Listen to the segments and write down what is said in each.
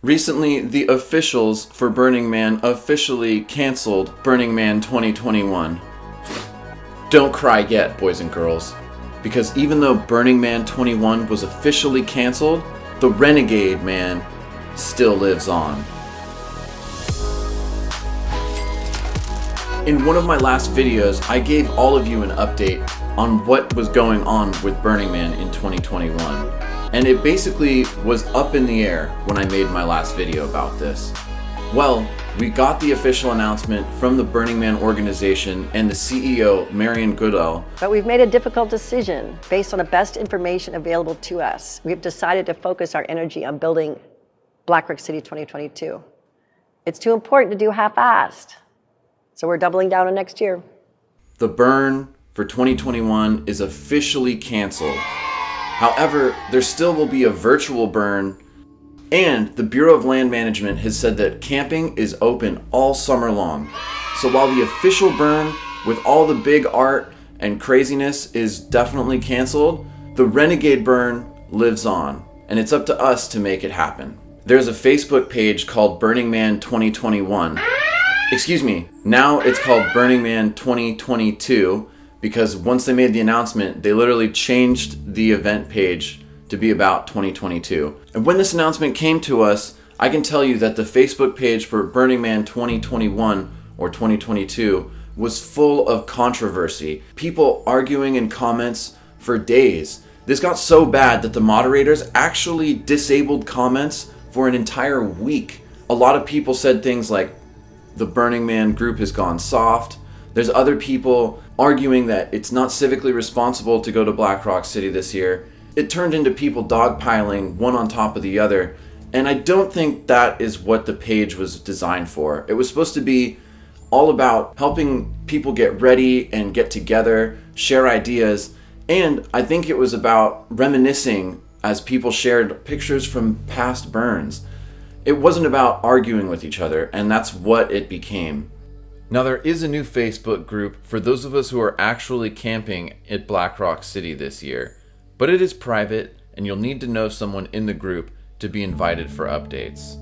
Recently, the officials for Burning Man officially canceled Burning Man 2021. Don't cry yet, boys and girls, because even though Burning Man 21 was officially canceled, the Renegade Man still lives on. In one of my last videos, I gave all of you an update on what was going on with Burning Man in 2021. And it basically was up in the air when I made my last video about this. Well, we got the official announcement from the Burning Man organization and the CEO Marian Goodell. But we've made a difficult decision based on the best information available to us. We've decided to focus our energy on building Black Rock City 2022. It's too important to do half-assed. So we're doubling down on next year. The burn for 2021 is officially canceled. However, there still will be a virtual burn, and the Bureau of Land Management has said that camping is open all summer long. So while the official burn with all the big art and craziness is definitely canceled, the Renegade Burn lives on, and it's up to us to make it happen. There's a Facebook page called Burning Man 2021. Excuse me, now it's called Burning Man 2022 because once they made the announcement, they literally changed the event page to be about 2022. And when this announcement came to us, I can tell you that the Facebook page for Burning Man 2021 or 2022 was full of controversy. People arguing in comments for days. This got so bad that the moderators actually disabled comments for an entire week. A lot of people said things like, the Burning Man group has gone soft. There's other people arguing that it's not civically responsible to go to Black Rock City this year. It turned into people dogpiling one on top of the other. And I don't think that is what the page was designed for. It was supposed to be all about helping people get ready and get together, share ideas. And I think it was about reminiscing as people shared pictures from past burns. It wasn't about arguing with each other, and that's what it became. Now there is a new Facebook group for those of us who are actually camping at Black Rock City this year, but it is private and you'll need to know someone in the group to be invited for updates.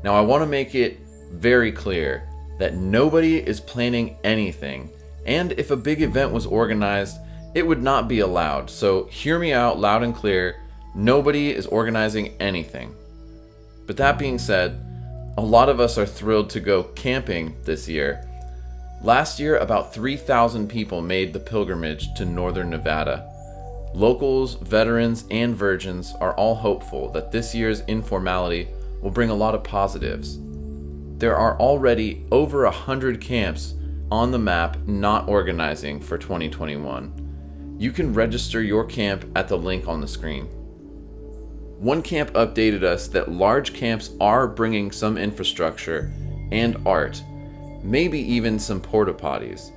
Now I want to make it very clear that nobody is planning anything, and if a big event was organized, it would not be allowed. So hear me out loud and clear, nobody is organizing anything. But that being said, a lot of us are thrilled to go camping this year. Last year, about 3,000 people made the pilgrimage to northern Nevada. Locals, veterans, and virgins are all hopeful that this year's informality will bring a lot of positives. There are already over 100 camps on the map not organizing for 2021. You can register your camp at the link on the screen. One camp updated us that large camps are bringing some infrastructure and art, maybe even some porta potties.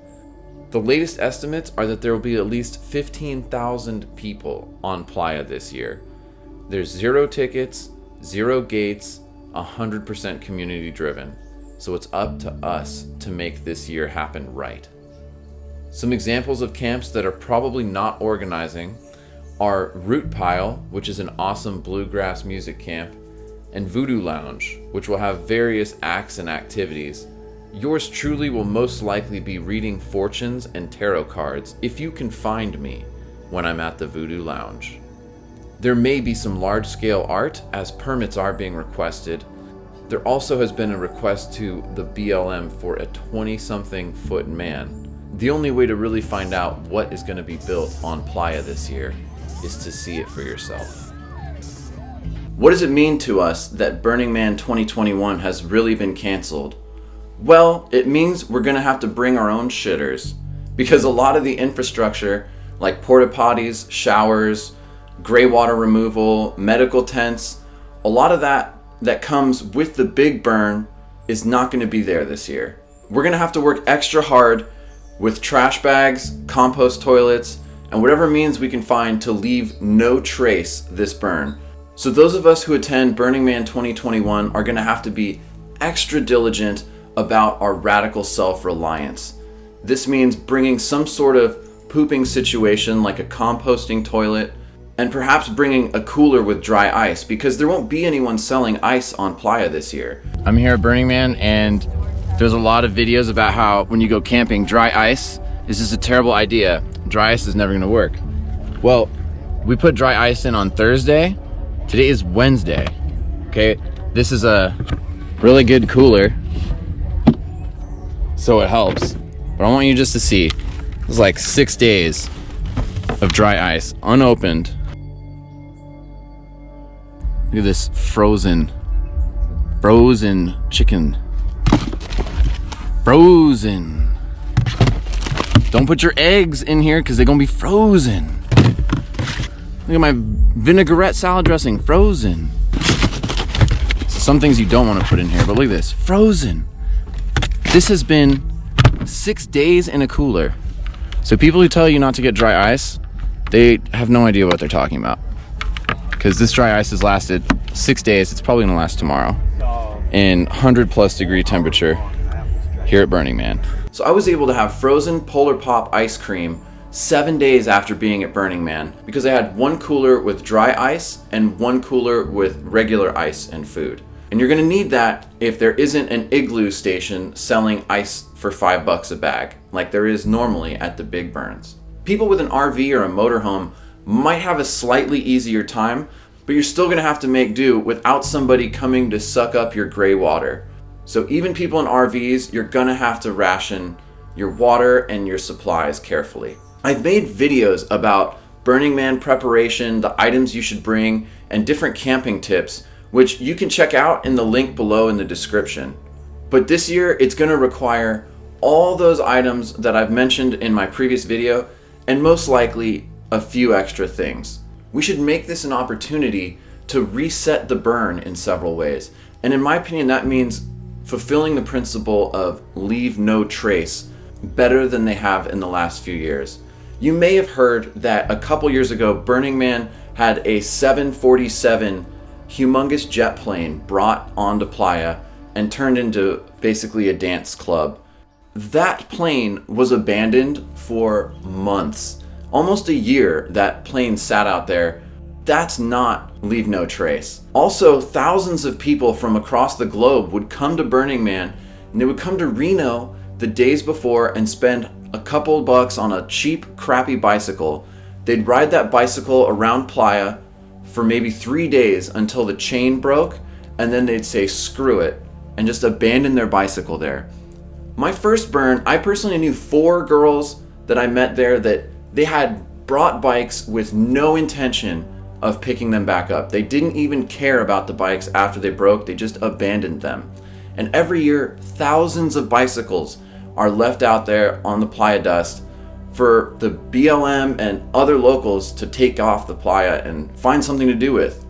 The latest estimates are that there will be at least 15,000 people on Playa this year. There's 0 tickets, 0 gates, 100% community driven. So it's up to us to make this year happen right. Some examples of camps that are probably not organizing are Root Pile, which is an awesome bluegrass music camp, and Voodoo Lounge, which will have various acts and activities. Yours truly will most likely be reading fortunes and tarot cards if you can find me when I'm at the Voodoo Lounge. There may be some large-scale art as permits are being requested. There also has been a request to the BLM for a 20-something foot man. The only way to really find out what is going to be built on Playa this year is to see it for yourself. What does it mean to us that Burning Man 2021 has really been canceled? Well, it means we're going to have to bring our own shitters, because a lot of the infrastructure like porta potties, showers, gray water removal, medical tents, a lot of that comes with the big burn is not going to be there this year. We're going to have to work extra hard with trash bags, compost toilets, and whatever means we can find to leave no trace this burn. So those of us who attend Burning Man 2021 are going to have to be extra diligent about our radical self-reliance. This means bringing some sort of pooping situation like a composting toilet, and perhaps bringing a cooler with dry ice, because there won't be anyone selling ice on Playa this year. I'm here at Burning Man, and there's a lot of videos about how when you go camping, dry ice is just a terrible idea. Dry ice is never gonna work. Well, we put dry ice in on Thursday. Today is Wednesday, okay? This is a really good cooler, so it helps. But I want you just to see, it's like 6 days of dry ice, unopened. Look at this frozen chicken. Frozen. Don't put your eggs in here because they're gonna be frozen. Look at my vinaigrette salad dressing, frozen. Some things you don't want to put in here, but look at this, frozen. This has been 6 days in a cooler. So people who tell you not to get dry ice, they have no idea what they're talking about. Because this dry ice has lasted 6 days. It's probably gonna last tomorrow in 100+ degree temperature here at Burning Man. So I was able to have frozen Polar Pop ice cream 7 days after being at Burning Man, because I had one cooler with dry ice and one cooler with regular ice and food. And you're gonna need that if there isn't an igloo station selling ice for $5 a bag, like there is normally at the big burns. People with an RV or a motorhome might have a slightly easier time, but you're still gonna have to make do without somebody coming to suck up your gray water. So even people in RVs, you're gonna have to ration your water and your supplies carefully. I've made videos about Burning Man preparation, the items you should bring, and different camping tips, which you can check out in the link below in the description. But this year, it's gonna require all those items that I've mentioned in my previous video, and most likely a few extra things. We should make this an opportunity to reset the burn in several ways. And in my opinion, that means fulfilling the principle of leave no trace better than they have in the last few years. You may have heard that a couple years ago, Burning Man had a 747 humongous jet plane brought onto Playa and turned into basically a dance club. That plane was abandoned for months. Almost a year that plane sat out there. That's not leave no trace. Also, thousands of people from across the globe would come to Burning Man, and they would come to Reno the days before and spend a couple bucks on a cheap, crappy bicycle. They'd ride that bicycle around Playa for maybe 3 days until the chain broke, and then they'd say screw it and just abandon their bicycle there. My first burn, I personally knew 4 girls that I met there that they had brought bikes with no intention of picking them back up. They didn't even care about the bikes after they broke, they just abandoned them. And every year, thousands of bicycles are left out there on the Playa dust for the BLM and other locals to take off the Playa and find something to do with.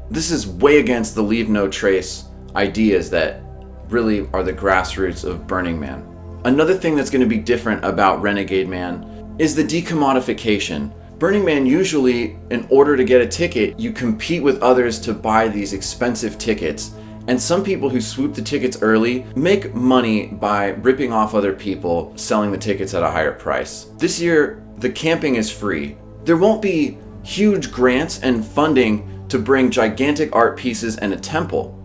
This is way against the leave no trace ideas that really are the grassroots of Burning Man. Another thing that's going to be different about Renegade Man is the decommodification. Burning Man, usually, in order to get a ticket, you compete with others to buy these expensive tickets. And some people who swoop the tickets early make money by ripping off other people selling the tickets at a higher price. This year, the camping is free. There won't be huge grants and funding to bring gigantic art pieces and a temple,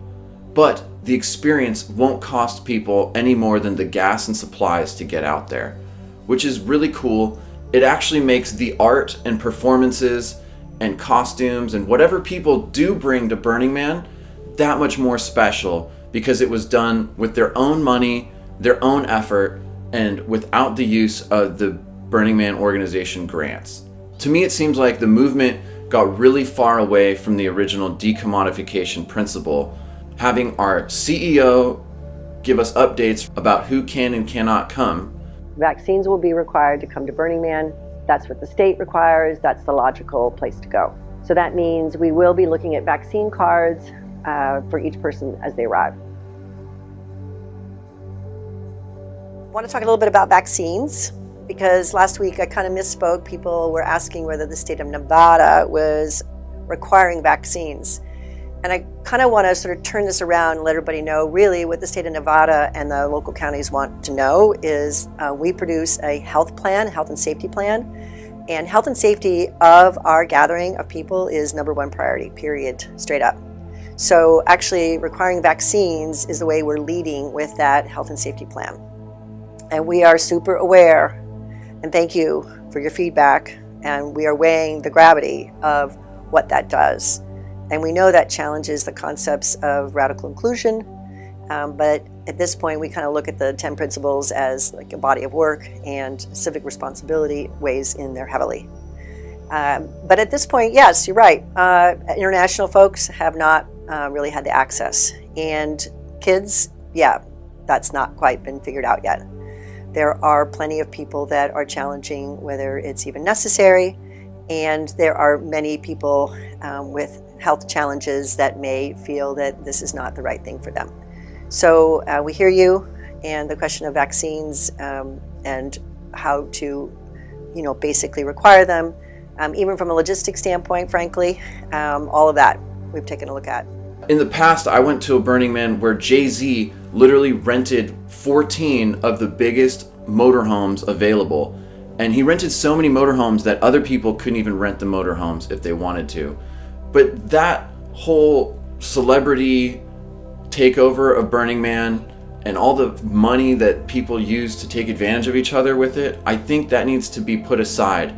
but the experience won't cost people any more than the gas and supplies to get out there, which is really cool. It actually makes the art and performances and costumes and whatever people do bring to Burning Man that much more special, because it was done with their own money, their own effort, and without the use of the Burning Man organization grants. To me, it seems like the movement got really far away from the original decommodification principle, having our CEO give us updates about who can and cannot come. Vaccines will be required to come to Burning Man. That's what the state requires. That's the logical place to go. So that means we will be looking at vaccine cards for each person as they arrive. I want to talk a little bit about vaccines, because last week I kind of misspoke. People were asking whether the state of Nevada was requiring vaccines. And I kind of want to sort of turn this around and let everybody know really what the state of Nevada and the local counties want to know is we produce a health plan, health and safety plan, And health and safety of our gathering of people is #1 priority, period, straight up. So actually requiring vaccines is the way we're leading with that health and safety plan. And we are super aware, and thank you for your feedback, and we are weighing the gravity of what that does. And we know that challenges the concepts of radical inclusion, but at this point we kind of look at the 10 principles as like a body of work, and civic responsibility weighs in there heavily. But at this point, yes, you're right. International folks have not really had the access. And kids, yeah, that's not quite been figured out yet. There are plenty of people that are challenging whether it's even necessary. And there are many people with health challenges that may feel that this is not the right thing for them. So we hear you, and the question of vaccines and how to, basically require them, even from a logistics standpoint, frankly, all of that we've taken a look at. In the past, I went to a Burning Man where Jay-Z literally rented 14 of the biggest motorhomes available. And he rented so many motorhomes that other people couldn't even rent the motorhomes if they wanted to. But that whole celebrity takeover of Burning Man and all the money that people use to take advantage of each other with it, I think that needs to be put aside,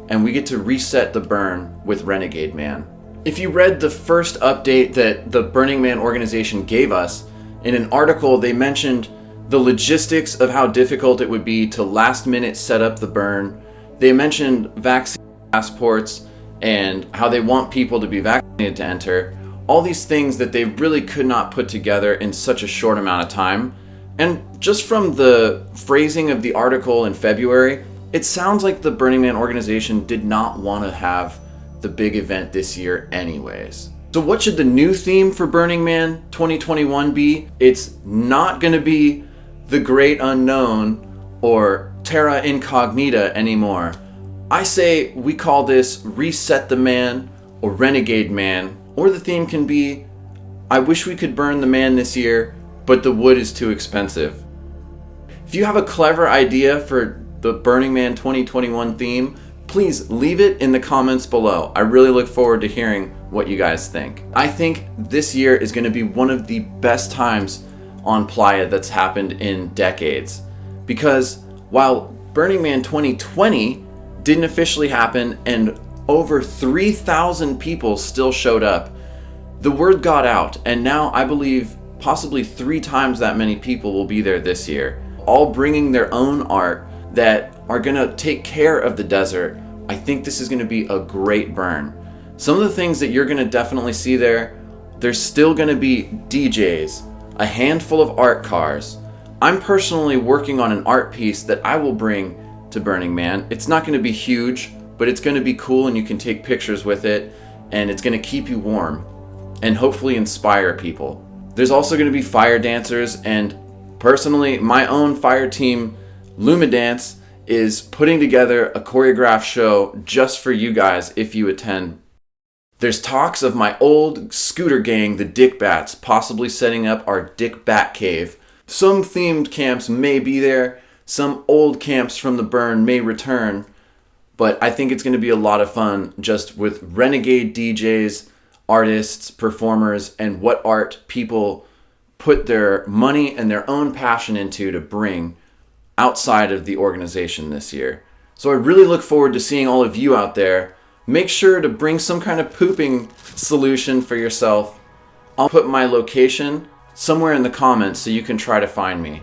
and we get to reset the burn with Renegade Man. If you read the first update that the Burning Man organization gave us, in an article they mentioned the logistics of how difficult it would be to last minute set up the burn. They mentioned vaccine passports and how they want people to be vaccinated to enter. All these things that they really could not put together in such a short amount of time. And just from the phrasing of the article in February, it sounds like the Burning Man organization did not want to have the big event this year anyways. So what should the new theme for Burning Man 2021 be? It's not going to be the Great Unknown or Terra Incognita anymore. I say we call this Reset the Man or Renegade Man, or the theme can be, I wish we could burn the man this year, but the wood is too expensive. If you have a clever idea for the Burning Man 2021 theme, please leave it in the comments below. I really look forward to hearing what you guys think. I think this year is going to be one of the best times on Playa that's happened in decades. Because while Burning Man 2020 didn't officially happen and over 3,000 people still showed up, the word got out, and now I believe possibly 3 times that many people will be there this year, all bringing their own art that are going to take care of the desert. I think this is going to be a great burn. Some of the things that you're going to definitely see there, there's still going to be DJs, a handful of art cars. I'm personally working on an art piece that I will bring to Burning Man. It's not going to be huge, but it's going to be cool and you can take pictures with it, and it's going to keep you warm and hopefully inspire people. There's also going to be fire dancers, and personally, my own fire team, Lumidance, is putting together a choreographed show just for you guys if you attend. There's talks of my old scooter gang, the Dick Bats, possibly setting up our Dick Bat Cave. Some themed camps may be there, some old camps from the burn may return, but I think it's going to be a lot of fun just with renegade DJs, artists, performers, and what art people put their money and their own passion into to bring outside of the organization this year. So I really look forward to seeing all of you out there. Make sure to bring some kind of pooping solution for yourself. I'll put my location somewhere in the comments so you can try to find me.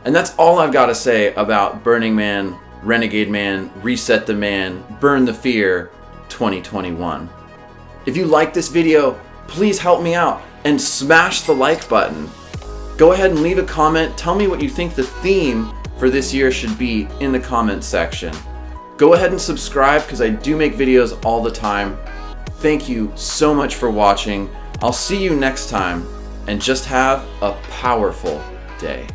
And that's all I've got to say about Burning Man, Renegade Man, Reset the Man, Burn the Fear 2021. If you like this video, please help me out and smash the like button. Go ahead and leave a comment. Tell me what you think the theme for this year should be in the comments section. Go ahead and subscribe because I do make videos all the time. Thank you so much for watching. I'll see you next time, and just have a powerful day.